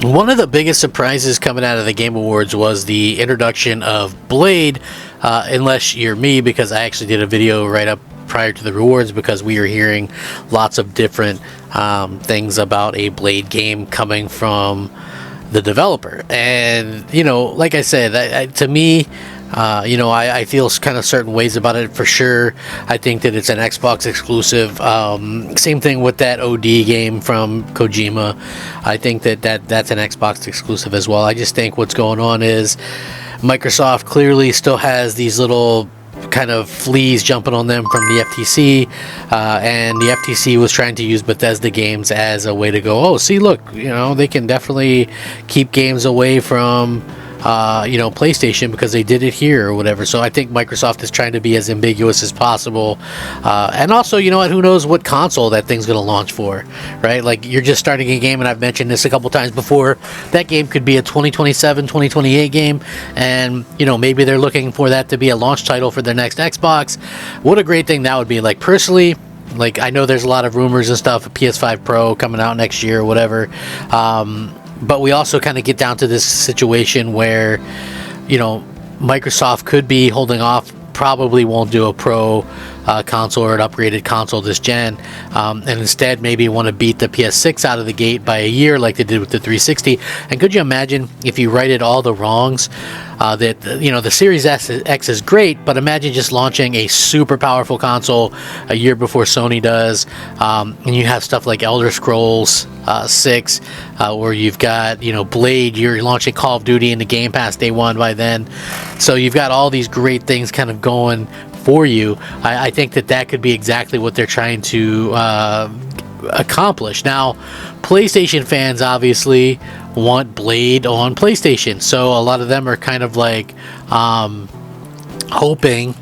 One of the biggest surprises coming out of the Game Awards was the introduction of Blade, unless you're me, because I actually did a video right up prior to the rewards because we are hearing lots of different things about a Blade game coming from the developer. And, like I said, to me, I feel kind of certain ways about it for sure. I think that it's an Xbox exclusive. Same thing with that OD game from Kojima. I think that's an Xbox exclusive as well. I just think what's going on is Microsoft clearly still has these little kind of fleas jumping on them from the FTC, and the FTC was trying to use Bethesda games as a way to go, oh, see, look, they can definitely keep games away from PlayStation because they did it here or whatever. So I think Microsoft is trying to be as ambiguous as possible. And also, who knows what console that thing's going to launch for, right? Like, you're just starting a game, and I've mentioned this a couple times before, that game could be a 2027, 2028 game, and, maybe they're looking for that to be a launch title for their next Xbox. What a great thing that would be. Like, personally, I know there's a lot of rumors and stuff, a PS5 Pro coming out next year or whatever, but we also kind of get down to this situation where, Microsoft could be holding off, probably won't do a Pro console or an upgraded console this gen, and instead maybe want to beat the PS6 out of the gate by a year like they did with the 360. And could you imagine if you righted all the wrongs, that the Series X is great, but imagine just launching a super powerful console a year before Sony does, and you have stuff like Elder Scrolls 6, where you've got Blade, you're launching Call of Duty into Game Pass day one by then, so you've got all these great things kind of going for you. I think that could be exactly what they're trying to accomplish. Now, PlayStation fans obviously want Blade on PlayStation, so a lot of them are kind of like hoping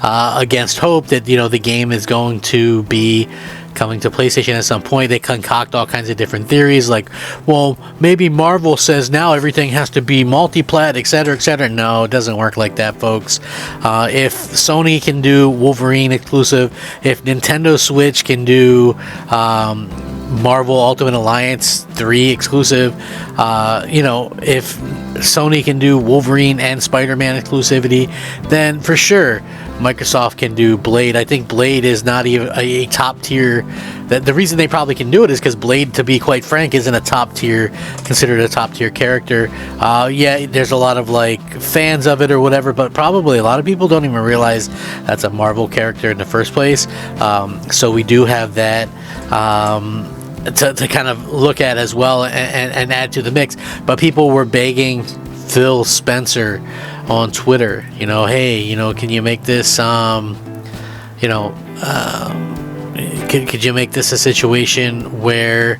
against hope that the game is going to be coming to PlayStation at some point. They concoct all kinds of different theories, like, well, maybe Marvel says now everything has to be multi-plat, etc., etc. No, it doesn't work like that, folks. If Sony can do Wolverine exclusive, if Nintendo Switch can do Marvel Ultimate Alliance 3 exclusive, if Sony can do Wolverine and Spider-Man exclusivity, then for sure Microsoft can do Blade. I think Blade is not even a top tier. The reason they probably can do it is because Blade, to be quite frank, isn't considered a top tier character. Yeah, there's a lot of fans of it or whatever, but probably a lot of people don't even realize that's a Marvel character in the first place. So we do have that to kind of look at as well and add to the mix. But people were begging Phil Spencer on Twitter, hey, can you make this, could you make this a situation where,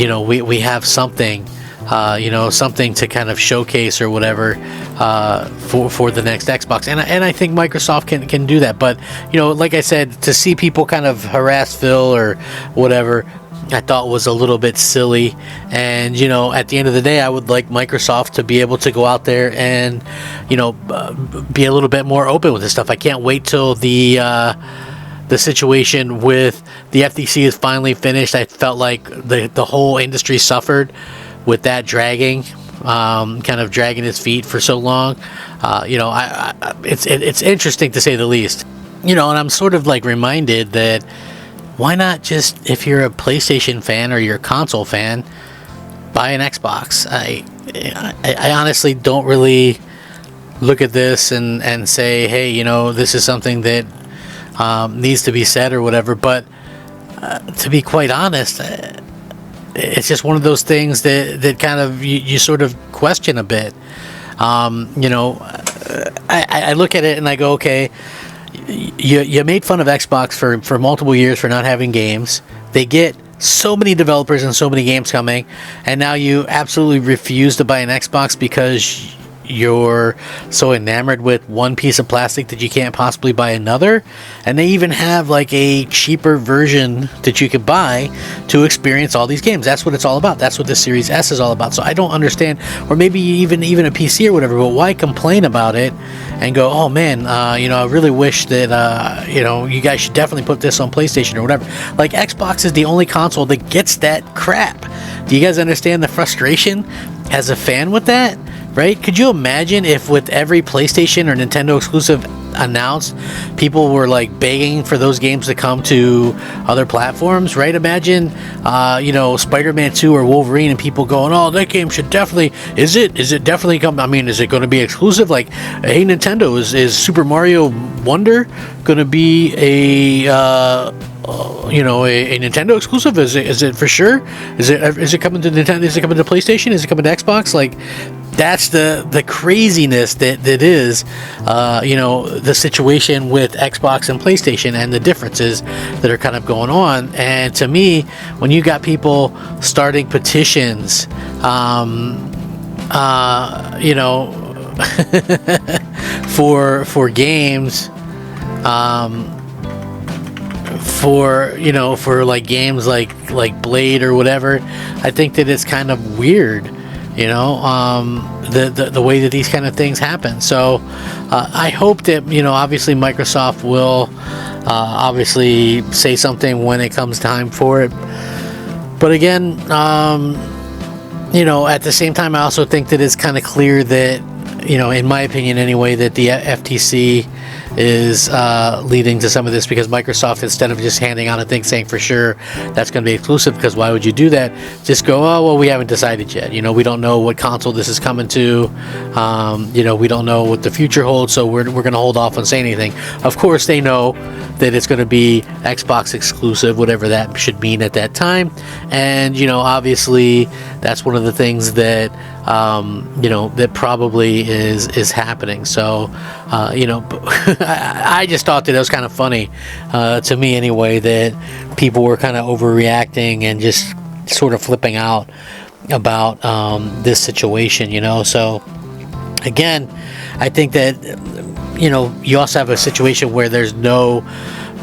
we have something, something to kind of showcase or whatever for the next Xbox, and I think Microsoft can do that. But like I said, to see people kind of harass Phil or whatever, I thought was a little bit silly. And at the end of the day, I would like Microsoft to be able to go out there and be a little bit more open with this stuff. I can't wait till the situation with the FTC is finally finished. I felt like the whole industry suffered with that dragging, kind of dragging its feet for so long. It's interesting to say the least. And I'm sort of reminded that why not just, if you're a PlayStation fan or you're a console fan, buy an Xbox? I honestly don't really look at this and say, hey, this is something that needs to be said or whatever. But to be quite honest, it's just one of those things that kind of you sort of question a bit. I look at it and I go, okay, you made fun of Xbox for multiple years for not having games. They get so many developers and so many games coming, and now you absolutely refuse to buy an Xbox because you're so enamored with one piece of plastic that you can't possibly buy another. And they even have like a cheaper version that you could buy to experience all these games. That's what it's all about. That's what the Series S is all about. So I don't understand, or maybe even a PC or whatever, but why complain about it and go, oh man, you know, I really wish that, you know, you guys should definitely put this on PlayStation or whatever. Like, Xbox is the only console that gets that crap. Do you guys understand the frustration as a fan with that? Right? Could you imagine if with every PlayStation or Nintendo exclusive announced, people were like begging for those games to come to other platforms, right? Imagine, you know, Spider-Man 2 or Wolverine, and people going, oh, that game should definitely, is it definitely come, I mean, is it going to be exclusive? Like, hey, Nintendo, is Super Mario Wonder going to be a, you know, a Nintendo exclusive? Is it for sure? Is it coming to Nintendo? Is it coming to PlayStation? Is it coming to Xbox? Like, that's the craziness that is, you know, the situation with Xbox and PlayStation, and the differences that are kind of going on. And to me, when you got people starting petitions, you know, for games, for, you know, for like games like Blade or whatever, I think that it's kind of weird, you know, the way that these kind of things happen. So I hope that, you know, obviously Microsoft will obviously say something when it comes time for it. But again, you know, at the same time, I also think that it's kind of clear that, you know, in my opinion anyway, that the FTC is leading to some of this, because Microsoft, instead of just handing out a thing saying for sure that's going to be exclusive, because why would you do that? Just go, oh, well, we haven't decided yet. You know, we don't know what console this is coming to. You know, we don't know what the future holds, so we're going to hold off on saying anything. Of course, they know that it's going to be Xbox exclusive, whatever that should mean at that time. And, you know, obviously, that's one of the things that, you know, that probably is happening. So, you know, I just thought that it was kind of funny, to me anyway, that people were kind of overreacting and just sort of flipping out about this situation, you know. So again, I think that, you know, you also have a situation where there's no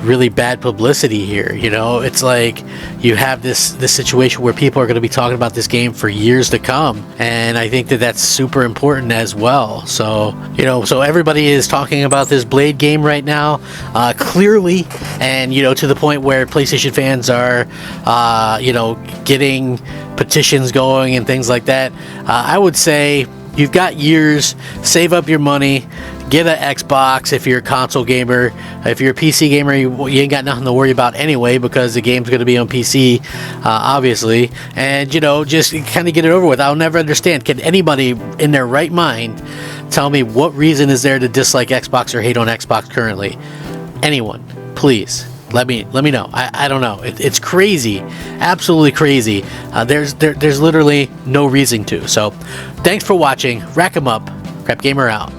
really bad publicity here. You know, it's like you have this situation where people are going to be talking about this game for years to come, and I think that that's super important as well. So, you know, so everybody is talking about this Blade game right now, clearly, and, you know, to the point where PlayStation fans are, you know, getting petitions going and things like that. I would say you've got years, save up your money, get an Xbox if you're a console gamer. If you're a PC gamer, you ain't got nothing to worry about anyway, because the game's going to be on PC, obviously. And, you know, just kind of get it over with. I'll never understand. Can anybody in their right mind tell me what reason is there to dislike Xbox or hate on Xbox currently? Anyone, please. Let me know. I don't know. It's crazy, absolutely crazy. There's literally no reason to. So, thanks for watching. Rack 'em up. Crap Gamer out.